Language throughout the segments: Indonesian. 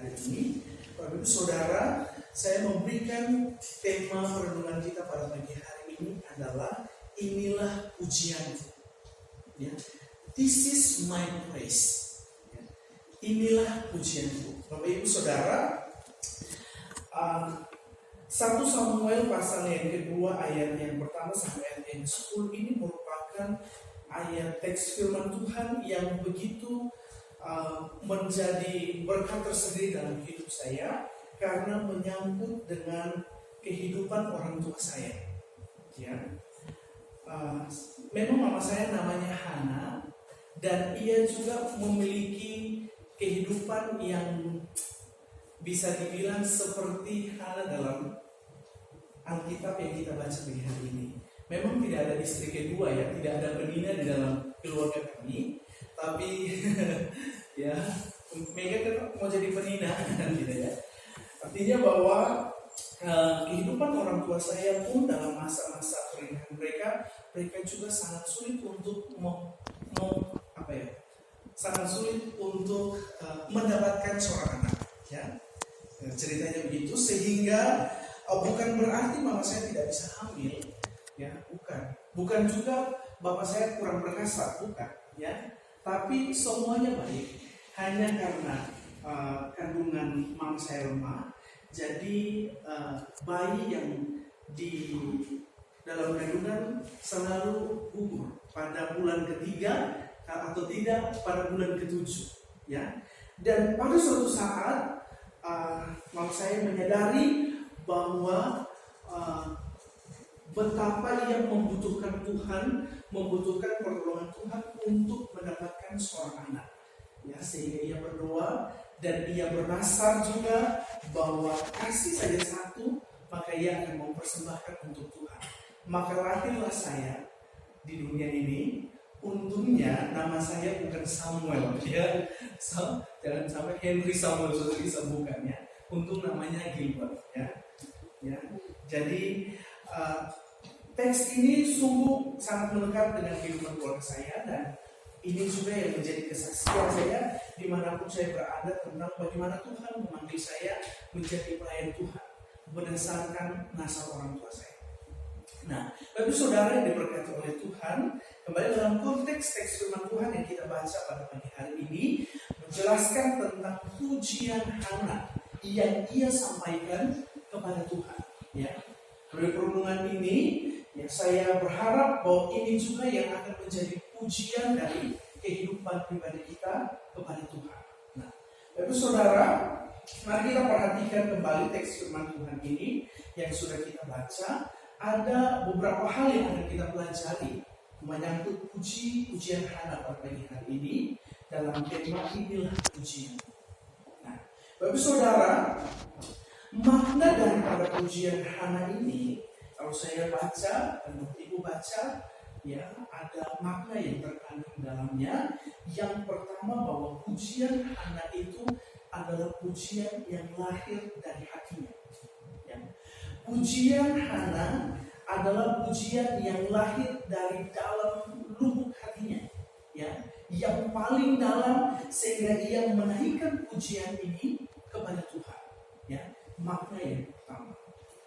hari ini. Bapak Ibu Saudara, saya memberikan tema perenungan kita pada pagi hari ini adalah inilah pujianku. Ya. This is my praise. Ya. Inilah pujianku. Bapak Ibu Saudara, 1 Samuel pasal yang kedua ayat yang pertama sampai ayat yang 10 ini merupakan ayat teks firman Tuhan yang begitu menjadi berkat tersendiri dalam hidup saya karena menyangkut dengan kehidupan orang tua saya. Ya, memang mama saya namanya Hana dan ia juga memiliki kehidupan yang bisa dibilang seperti Hana dalam Alkitab yang kita baca pagi hari ini. Memang tidak ada istri kedua ya, tidak ada penina di dalam keluarga kami. Tapi ya, Mega kan mau jadi penina gitu ya. Artinya bahwa kehidupan orang tua saya pun dalam masa-masa pernikahan mereka juga sangat sulit untuk sangat sulit untuk mendapatkan seorang anak. Ya, ceritanya begitu sehingga bukan berarti mama saya tidak bisa hamil, ya, bukan juga bapak saya kurang perkasa, bukan, ya. Tapi semuanya baik, hanya karena kandungan mama saya lemah, jadi bayi yang di dalam kandungan selalu gugur pada bulan ketiga atau tidak pada bulan ketujuh, ya. Dan pada suatu saat mama saya menyadari bahwa betapa ia membutuhkan Tuhan, membutuhkan pertolongan Tuhan untuk mendapatkan seorang anak. Ya, sehingga ia berdoa dan ia bernasar juga bahwa kasih saja satu, maka ia akan mempersembahkan untuk Tuhan. Maka lahirlah saya di dunia ini. Untungnya nama saya bukan Samuel, ya. Jangan sampai Henry Samuel bukan, ya. Untung namanya Gilbert, ya. Ya. Jadi teks ini sungguh sangat melekat dengan kehidupan keluarga saya dan ini juga yang menjadi kesaksian saya dimanapun saya berada tentang bagaimana Tuhan memanggil saya menjadi pelayan Tuhan berdasarkan nasab orang tua saya. Nah, Bapak Saudara yang diberkati oleh Tuhan, kembali dalam konteks teks firman Tuhan yang kita baca pada pagi hari ini menjelaskan tentang pujian Hana yang ia sampaikan kepada Tuhan. Ya, dari perenungan ini, ya, saya berharap bahwa ini juga yang akan menjadi pujian dari kehidupan pribadi kita kepada Tuhan. Nah, Bapak Saudara, mari kita perhatikan kembali teks firman Tuhan ini yang sudah kita baca. Ada beberapa hal yang akan kita pelajari menyangkut pujian Hana pada pagi hari ini dalam tema inilah pujian. Nah, Bapak Saudara, makna daripada pujian Hana ini, kalau saya baca dan Ibu baca, ya, ada makna yang terkandung dalamnya. Yang pertama bahwa pujian Hana itu adalah pujian yang lahir dari hatinya. Ya. Pujian Hana adalah pujian yang lahir dari dalam lubuk hatinya, ya, yang paling dalam sehingga ia menaikkan pujian ini kepada Tuhan. Ya. Makna yang pertama.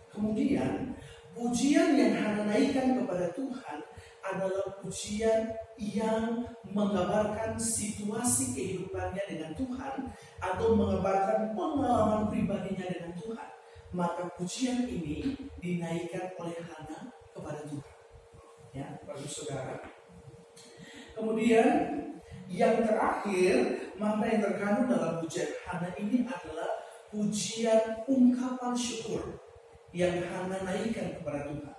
Kemudian pujian yang Hana naikkan kepada Tuhan adalah pujian yang menggambarkan situasi kehidupannya dengan Tuhan atau menggambarkan pengalaman pribadinya dengan Tuhan. Maka pujian ini dinaikkan oleh Hana kepada Tuhan. Ya, Bapak Saudara. Kemudian yang terakhir, makna yang terkandung dalam pujian Hana ini adalah pujian ungkapan syukur yang Hana naikkan kepada Tuhan.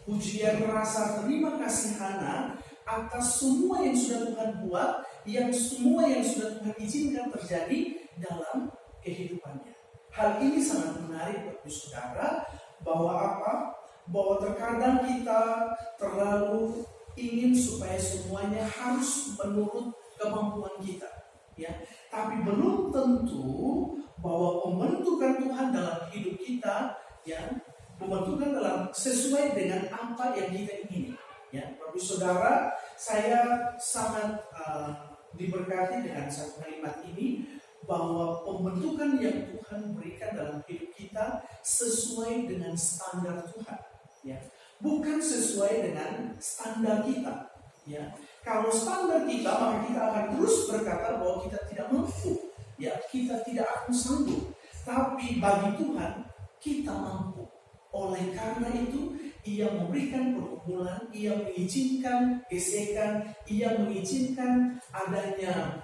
Pujian rasa terima kasih Hana atas semua yang sudah Tuhan buat, semua yang sudah Tuhan izinkan terjadi dalam kehidupannya. Hal ini sangat menarik Bapak Saudara, bahwa terkadang kita terlalu ingin supaya semuanya harus menurut kemampuan kita, ya. Tapi belum tentu bahwa pembentukan Tuhan dalam hidup kita, ya, pembentukan dalam sesuai dengan apa yang kita ingini, ya. Bapak Saudara, saya sangat diberkati dengan satu kalimat ini, bahwa pembentukan yang Tuhan berikan dalam hidup kita sesuai dengan standar Tuhan, ya, bukan sesuai dengan standar kita, ya. Kalau standar kita, maka kita akan terus berkata bahwa kita tidak mampu, ya, kita tidak akan sanggup. Tapi bagi Tuhan kita mampu. Oleh karena itu, Ia memberikan pergumulan, Ia mengizinkan gesekan, Ia mengizinkan adanya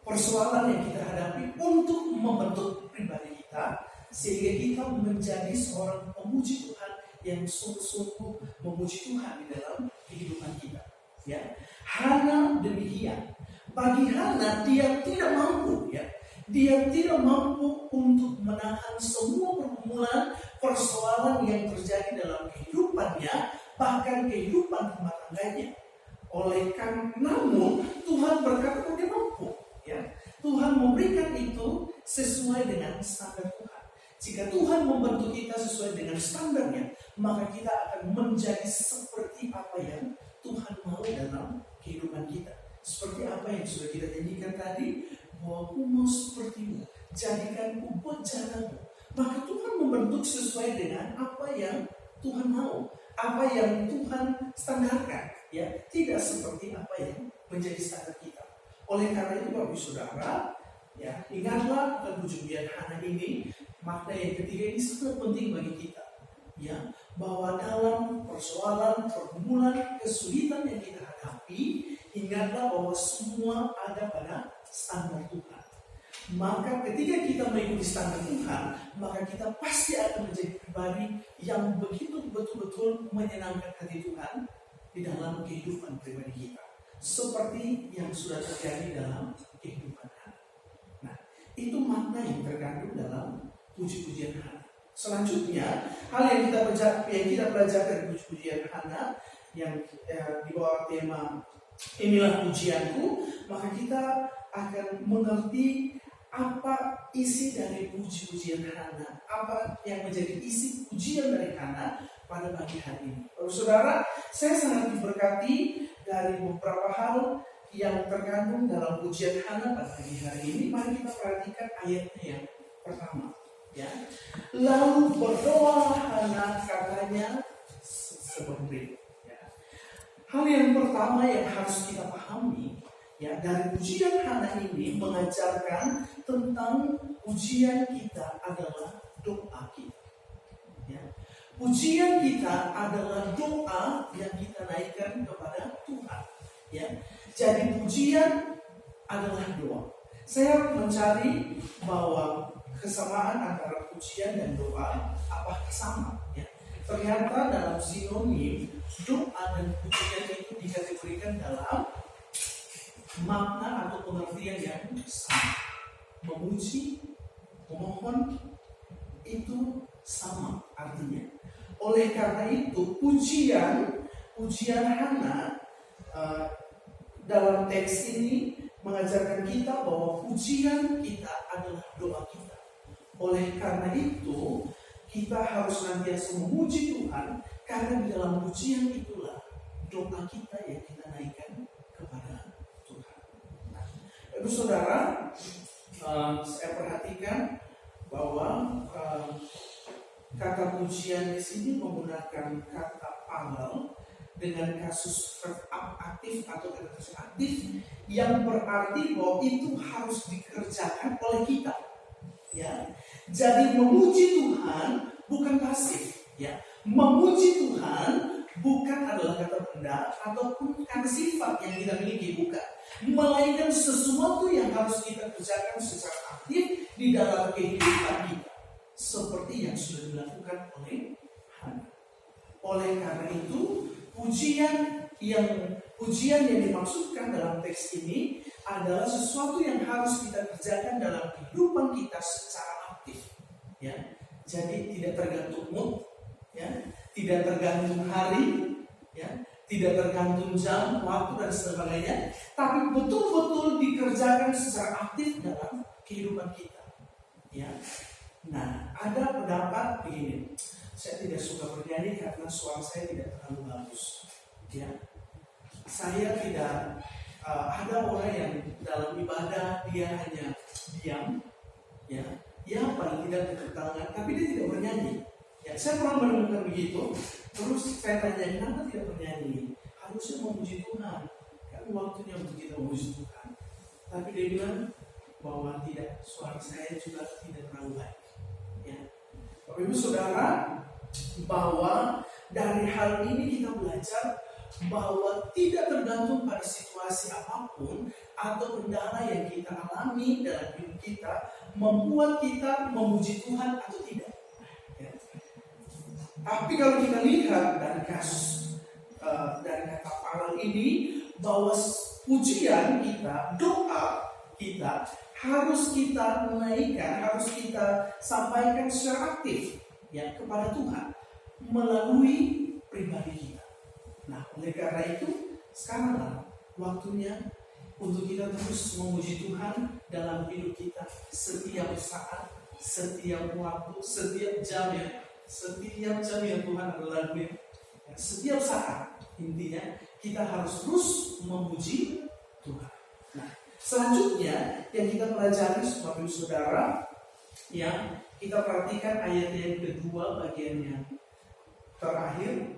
persoalan yang kita hadapi untuk membentuk pribadi kita, sehingga kita menjadi seorang pemuji Tuhan yang sungguh-sungguh memuji Tuhan di dalam kehidupan kita. Ya, Hana demikian. Bagi Hana, dia tidak mampu, ya. Dia tidak mampu untuk menahan semua pergumulan, persoalan yang terjadi dalam kehidupannya, bahkan kehidupan rumah tangganya. Oleh karena namun Tuhan berkata bahwa dia mampu, ya. Tuhan memberikan itu sesuai dengan standar Tuhan. Jika Tuhan membentuk kita sesuai dengan standarnya, maka kita akan menjadi seperti apa yang Tuhan mau dalam kehidupan kita. Seperti apa yang sudah kita nyanyikan tadi, bahwa aku mau sepertimu, jadikanku buat jalanmu. Maka Tuhan membentuk sesuai dengan apa yang Tuhan mau, apa yang Tuhan standarkan. Ya, tidak seperti apa yang menjadi standar kita. Oleh karena itu, Bapak Ibu Saudara, ya, ingatlah kepujian Hana ini, makna yang ketiga ini sangat penting bagi kita, ya, bahwa dalam persoalan, pergumulan, kesulitan yang kita hadapi, ingatlah bahwa semua ada pada standar Tuhan. Maka ketika kita mengikuti standar Tuhan, maka kita pasti akan menjadi pribadi yang begitu betul-betul menyenangkan hati Tuhan di dalam kehidupan pribadi kita, seperti yang sudah terjadi dalam kehidupan Hana. Nah, itu makna yang terkandung dalam puji-pujian Hana. Selanjutnya, hal yang kita pelajari dari puji-pujian Hana yang di bawah tema inilah pujianku, maka kita akan mengerti apa isi dari puji-pujian Hana, apa yang menjadi isi pujian dari Hana pada pagi hari ini. Saudara, saya sangat diberkati dari beberapa hal yang terkandung dalam pujian Hana pada pagi hari ini. Mari kita perhatikan ayatnya yang pertama, ya. Lalu berdoa Hana, katanya seperti berikut. Hal yang pertama yang harus kita pahami, ya, dari pujian Hana ini mengajarkan tentang pujian kita adalah doa kita. Ya. Pujian kita adalah doa yang kita naikkan kepada Tuhan. Ya. Jadi pujian adalah doa. Saya mencari bahwa kesamaan antara pujian dan doa apakah sama? Ya. Ternyata dalam sinonim doa dan pujian itu dikategorikan dalam makna atau pengertian yang sama. Memuji, memohon itu sama artinya. Oleh karena itu pujian Hana dalam teks ini mengajarkan kita bahwa pujian kita adalah doa kita. Oleh karena itu kita harus senantiasa memuji Tuhan, karena di dalam pujian itulah doa kita yang kita naikkan kepada Tuhan. Nah, Ibu Saudara, saya perhatikan bahwa kata pujian di sini menggunakan kata pangal dengan kasus verb aktif atau kata kasus aktif yang berarti bahwa itu harus dikerjakan oleh kita. Ya, jadi memuji Tuhan bukan pasif. Ya, memuji Tuhan bukan adalah kata benda ataupun kata sifat yang kita miliki, bukan. Melainkan sesuatu yang harus kita kerjakan secara aktif di dalam kehidupan kita, seperti yang sudah dilakukan oleh Hana. Oleh karena itu, pujian yang dimaksudkan dalam teks ini adalah sesuatu yang harus kita kerjakan dalam kehidupan kita secara aktif. Ya, jadi tidak tergantung mood, ya, tidak tergantung hari, ya, tidak tergantung jam, waktu dan sebagainya, tapi betul-betul dikerjakan secara aktif dalam kehidupan kita. Ya. Nah, ada pendapat begini, saya tidak suka bernyanyi karena suara saya tidak terlalu bagus. Ya. Saya tidak ada orang yang dalam ibadah dia hanya diam, ya paling tidak tepuk tangan, tapi dia tidak bernyanyi. Ya, saya pernah menemukan begitu. Terus saya tanya, kenapa tidak bernyanyi? Harusnya memuji Tuhan, kan waktunya untuk kita memuji Tuhan. Tapi dia bilang bahwa tidak, suara saya juga tidak terlalu baik. Ya, Bapak Ibu Saudara, bahwa dari hal ini kita belajar bahwa tidak tergantung pada situasi apapun atau kendala yang kita alami dalam hidup kita membuat kita memuji Tuhan atau tidak. Ya. Tapi kalau kita lihat dari kasus dari kata Paul ini, bahwa pujian kita, doa kita harus kita naikkan, harus kita sampaikan secara aktif ya kepada Tuhan melalui pribadi kita. Nah, oleh karena itu sekarang waktunya untuk kita terus memuji Tuhan dalam hidup kita setiap saat, setiap waktu, setiap jam yang Tuhan adalah lagunya. Setiap saat intinya kita harus terus memuji Tuhan. Nah, selanjutnya yang kita pelajari Bapak Ibu Saudara, yang kita perhatikan ayat yang kedua bagian yang terakhir.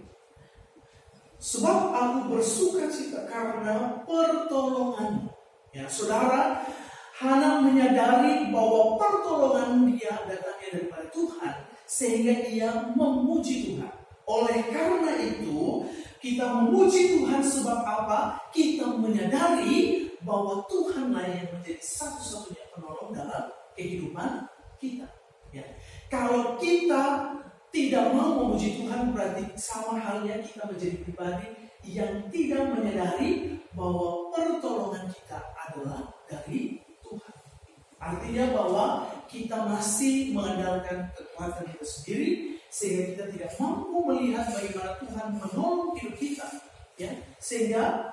Sebab aku bersuka cita karena pertolongan. Ya, saudara, Hana menyadari bahwa pertolongan dia datangnya daripada Tuhan, sehingga ia memuji Tuhan. Oleh karena itu, kita memuji Tuhan sebab apa? Kita menyadari bahwa Tuhanlah yang menjadi satu-satunya penolong dalam kehidupan kita. Ya. Kalau kita tidak mau memuji Tuhan, berarti sama halnya kita menjadi pribadi yang tidak menyadari bahwa pertolongan kita adalah dari Tuhan. Artinya bahwa kita masih mengandalkan kekuatan kita sendiri, sehingga kita tidak mampu melihat bagaimana Tuhan menolong hidup kita, ya, sehingga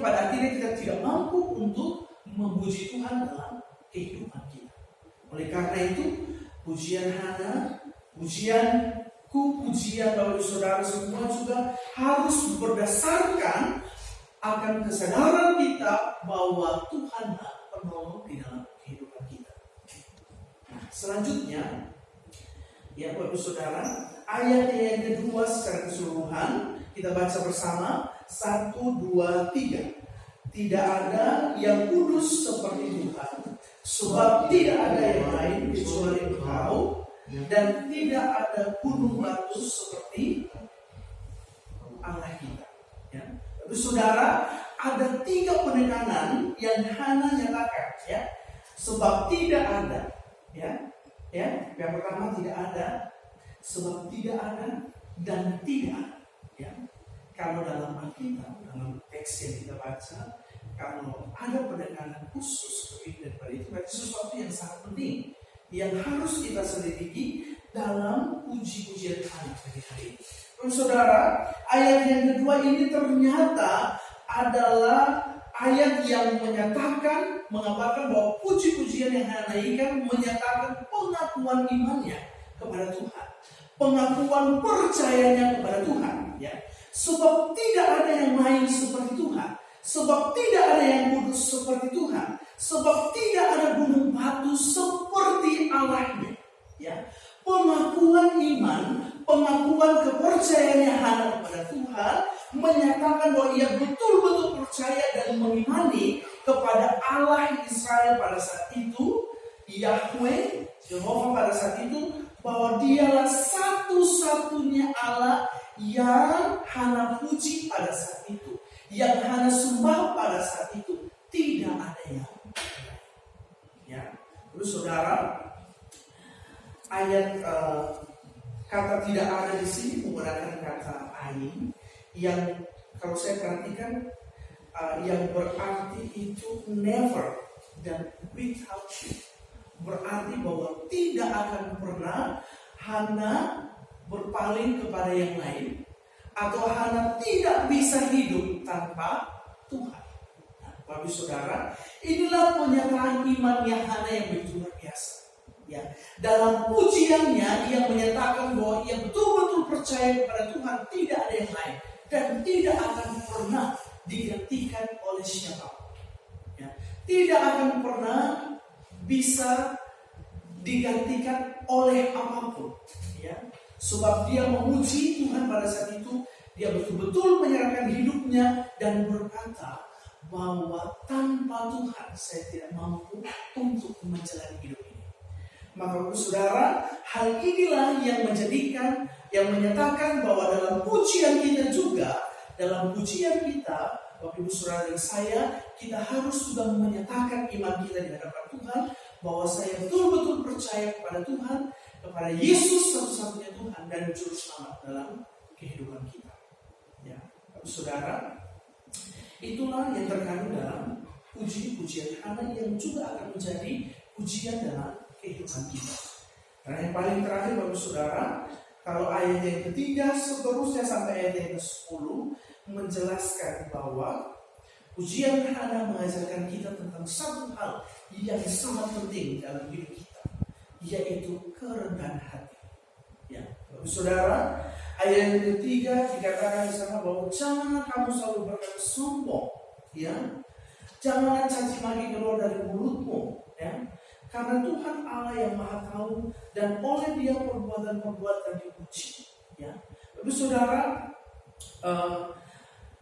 pada akhirnya kita tidak mampu untuk memuji Tuhan dalam kehidupan kita. Oleh karena itu, pujian Hana, pujianku, pujian Bapak Saudara semua juga harus berdasarkan akan kesadaran kita bahwa Tuhanlah penolong di dalam kehidupan kita. Nah, selanjutnya, ya Bapak Saudara, ayat yang kedua secara keseluruhan kita baca bersama 1, 2, 3. Tidak ada yang kudus seperti Tuhan, sebab tidak ada yang lain kecuali Engkau, dan tidak ada gunung batu seperti Allah kita. Ya. Tapi saudara, ada 3 penekanan yang Hana nyatakan, ya. Sebab tidak ada, ya. Yang pertama tidak ada, sebab tidak ada, dan tidak ada. Ya. Kalau dalam Alkitab, dalam teks yang kita baca, kalau ada penekanan khusus lebih daripada itu, berarti sesuatu yang sangat penting yang harus kita selidiki dalam puji-pujian Tuhan pagi hari ini. Saudara, ayat yang kedua ini ternyata adalah ayat yang menyatakan, mengabarkan bahwa puji-pujian yang dinaikkan menyatakan pengakuan imannya kepada Tuhan, pengakuan percayanya kepada Tuhan. Ya. Sebab tidak ada yang lain seperti Tuhan, sebab tidak ada yang kudus seperti Tuhan, sebab tidak ada gunung batu seperti Allahnya. Ya. Pengakuan iman, pengakuan kepercayaannya Hana kepada Tuhan menyatakan bahwa ia betul-betul percaya dan mengimani kepada Allah Israel pada saat itu, Yahweh, Yehova pada saat itu, bahwa dialah satu-satunya Allah yang Hana puji pada saat itu, yang Hana sembah pada saat itu. Tidak ada yang lain. Ya, terus saudara, ayat kata tidak ada di sini menggunakan kata ain, yang kalau saya perhatikan yang berarti itu never dan without you. Berarti bahwa tidak akan pernah Hana berpaling kepada yang lain, atau Hana tidak bisa hidup tanpa Tuhan. Nah, Bapak Saudara, inilah pernyataan imannya Hana yang begitu luar biasa. Ya, dalam pujiannya ia menyatakan bahwa ia betul-betul percaya kepada Tuhan, tidak ada yang lain, dan tidak akan pernah digantikan oleh siapa. Ya. Tidak akan pernah bisa digantikan oleh apapun. Ya. Sebab dia memuji Tuhan pada saat itu, dia betul-betul menyerahkan hidupnya dan berkata bahwa tanpa Tuhan saya tidak mampu untuk menjalani hidup ini. Maka saudara, hal inilah yang menyatakan bahwa dalam pujian kita juga, dalam pujian kita, Bapak Ibu Saudara dan saya, kita harus juga menyatakan iman kita di hadapan Tuhan, bahwa saya betul-betul percaya kepada Tuhan, kepada Yesus satu-satunya Tuhan dan Juru Selamat dalam kehidupan kita. Ya, Bapak Saudara, itulah yang terkandung dalam puji-pujian Hana yang juga akan menjadi pujian dalam kehidupan kita. Dan yang paling terakhir Bapak Saudara, kalau ayat yang ketiga seterusnya sampai ayat yang ke-10 menjelaskan bahwa pujian Hana mengajarkan kita tentang satu hal yang sangat penting dalam hidup kita, yaitu kerendahan hati. Ya, Bapak Saudara, ayat yang ketiga dikatakan di sana bahwa janganlah kamu selalu berkata sombong, ya, janganlah caci maki keluar dari mulutmu, ya, karena Tuhan Allah yang Maha Tahu dan oleh Dia perbuatan-perbuatan dipuji. Ya, Bapak Saudara,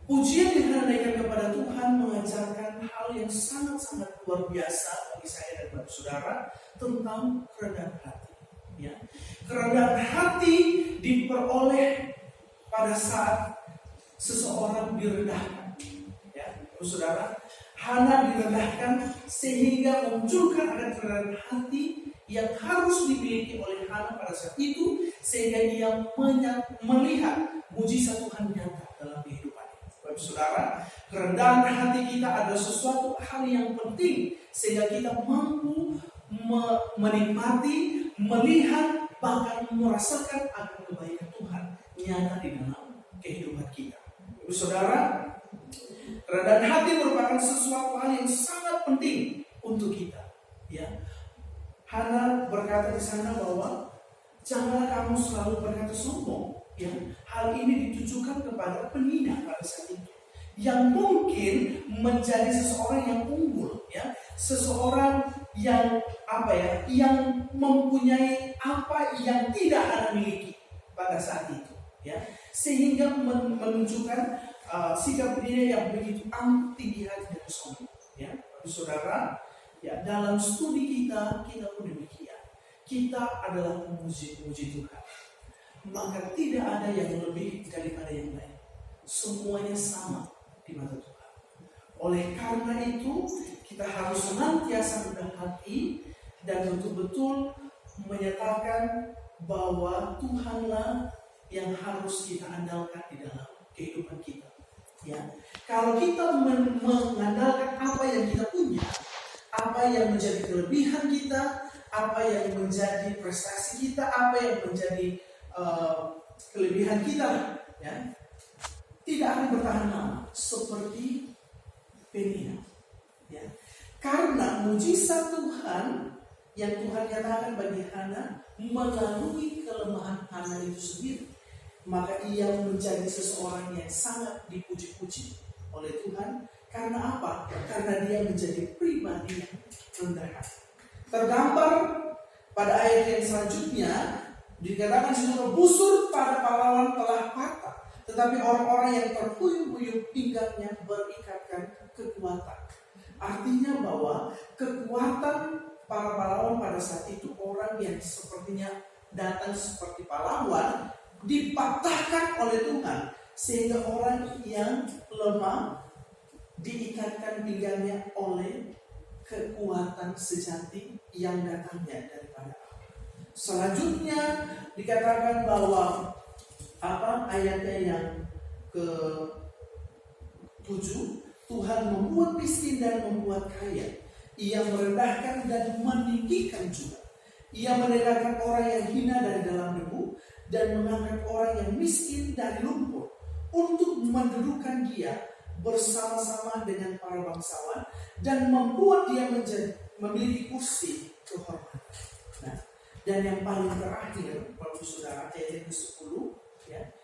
pujian yang dinaikkan kepada Tuhan mengajarkan hal yang sangat-sangat luar biasa bagi saya dan Bapak Saudara tentang kerendahan hati. Ya, kerendahan hati diperoleh pada saat seseorang direndahkan. Ya, Bapak Saudara, Hana direndahkan sehingga munculkan ada kerendahan hati yang harus dimiliki oleh Hana pada saat itu, sehingga ia melihat mujizat Tuhan nyata dalam kehidupannya. Bapak Saudara, kerendahan hati kita adalah sesuatu hal yang penting sehingga kita mampu menikmati, melihat, bahkan merasakan akan kebaikan Tuhan nyata di dalam kehidupan kita. Bapak Saudara, kerendahan hati merupakan sesuatu hal yang sangat penting untuk kita. Ya, Hana berkata di sana bahwa janganlah kamu selalu berkata sombong. Ya, hal ini ditujukan kepada penina pada saat itu, yang mungkin menjadi seseorang yang unggul, ya, seseorang yang yang mempunyai apa yang tidak Hana miliki pada saat itu, ya, sehingga menunjukkan sikap dia yang begitu tinggi hati dan sombong. Ya, saudara, ya, dalam studi kita pun demikian. Kita adalah pemuji-pemuji Tuhan. Maka tidak ada yang lebih daripada yang lain. Semuanya sama di mata Tuhan. Oleh karena itu, kita harus senantiasa rendah hati dan betul-betul menyatakan bahwa Tuhanlah yang harus kita andalkan di dalam kehidupan kita. Ya, kalau kita mengandalkan apa yang kita punya, apa yang menjadi kelebihan kita, apa yang menjadi prestasi kita, apa yang menjadi kelebihan kita, ya, tidak akan bertahan lama seperti Penina. Ya, karena mujizat Tuhan yang Tuhan nyatakan bagi Hana melalui kelemahan Hana itu sendiri, maka ia menjadi seseorang yang sangat dipuji-puji oleh Tuhan. Karena apa? Karena dia menjadi pribadi yang rendah hati. Tergambar pada ayat yang selanjutnya dikatakan seluruh busur pada pahlawan telah patah, tetapi orang-orang yang terhuyung-huyung pinggangnya berikatkan kekuatan. Artinya bahwa kekuatan para pahlawan pada saat itu, orang yang sepertinya datang seperti pahlawan, dipatahkan oleh Tuhan, sehingga orang yang lemah diikatkan pinggangnya oleh kekuatan sejati yang datangnya daripada Allah. Selanjutnya dikatakan bahwa ayatnya yang ke-7, Tuhan membuat miskin dan membuat kaya. Ia merendahkan dan meninggikan juga. Ia menegakkan orang yang hina dari dalam debu dan mengangkat orang yang miskin dari lumpur, untuk mendudukkan dia bersama-sama dengan para bangsawan dan membuat dia memiliki kursi kehormatan. Nah, dan yang paling terakhir, Bapak Saudara, ayat yang ke-10, ya,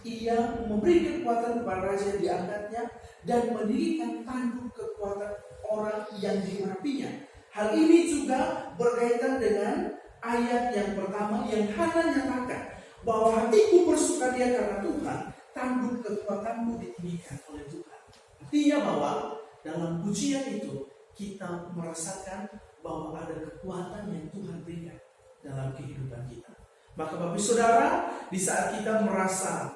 Ia memberi kekuatan kepada raja yang diangkatnya dan mendirikan tanduk kekuatan orang yang diurapinya. Hal ini juga berkaitan dengan ayat yang pertama yang Hana nyatakan bahwa hatiku bersukaria karena Tuhan, tanduk kekuatanmu ditinggikan oleh Tuhan. Artinya bahwa dalam pujian itu kita merasakan bahwa ada kekuatan yang Tuhan berikan dalam kehidupan kita. Maka Bapak Saudara, di saat kita merasa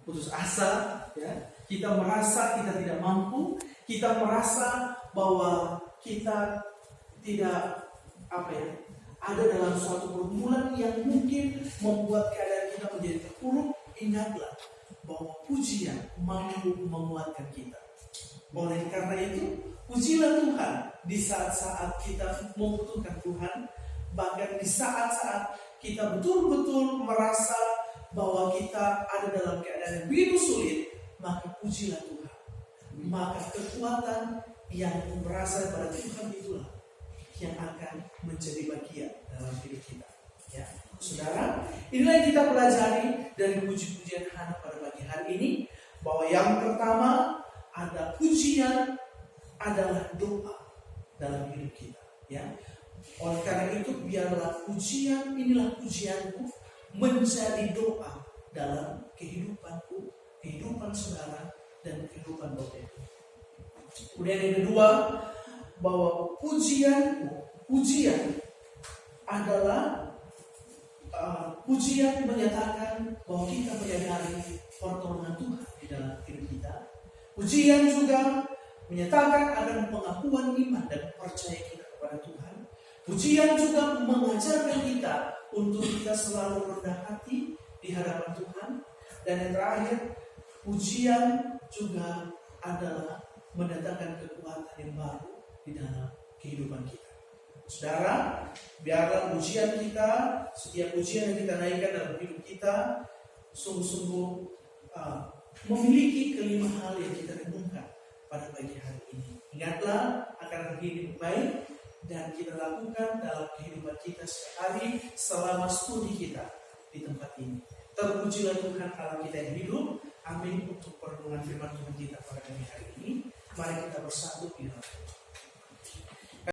putus asa, ya, kita merasa kita tidak mampu, kita merasa bahwa kita tidak ada dalam suatu pergumulan yang mungkin membuat keadaan kita menjadi terpuruk, ingatlah bahwa pujian mampu menguatkan kita. Oleh karena itu, pujilah Tuhan di saat-saat kita membutuhkan Tuhan, bahkan di saat-saat kita betul-betul merasa bahwa kita ada dalam keadaan yang begitu sulit, maka pujilah Tuhan. Maka kekuatan yang berasal dari Tuhan itulah yang akan menjadi bagian dalam hidup kita. Ya, saudara, inilah yang kita pelajari dari puji-pujian Hana pada pagi hari ini, bahwa yang pertama ada pujian adalah doa dalam hidup kita. Ya, oleh karena itu biarlah pujian, inilah pujianku, menjadi doa dalam kehidupanku, kehidupan saudara, dan kehidupan Bapak. Kemudian yang kedua, bahwa pujian adalah pujian menyatakan bahwa kita menyadari pertolongan Tuhan di dalam hidup kita. Pujian juga menyatakan akan pengakuan iman dan percaya kita kepada Tuhan. Pujian juga mengajarkan kita untuk kita selalu rendah hati di hadapan Tuhan. Dan yang terakhir, pujian juga adalah mendatangkan kekuatan yang baru di dalam kehidupan kita. Saudara, biarlah pujian kita, setiap pujian yang kita naikkan dalam hidup kita, sungguh-sungguh memiliki kelima hal yang kita renungkan pada pagi hari ini. Ingatlah akan hidup baik dan kita lakukan dalam kehidupan kita sehari selama studi kita di tempat ini. Terpujilah Tuhan Allah kita yang hidup. Amin. Untuk perenungan firman Tuhan kita pada pagi hari ini, mari kita bersatu di dalam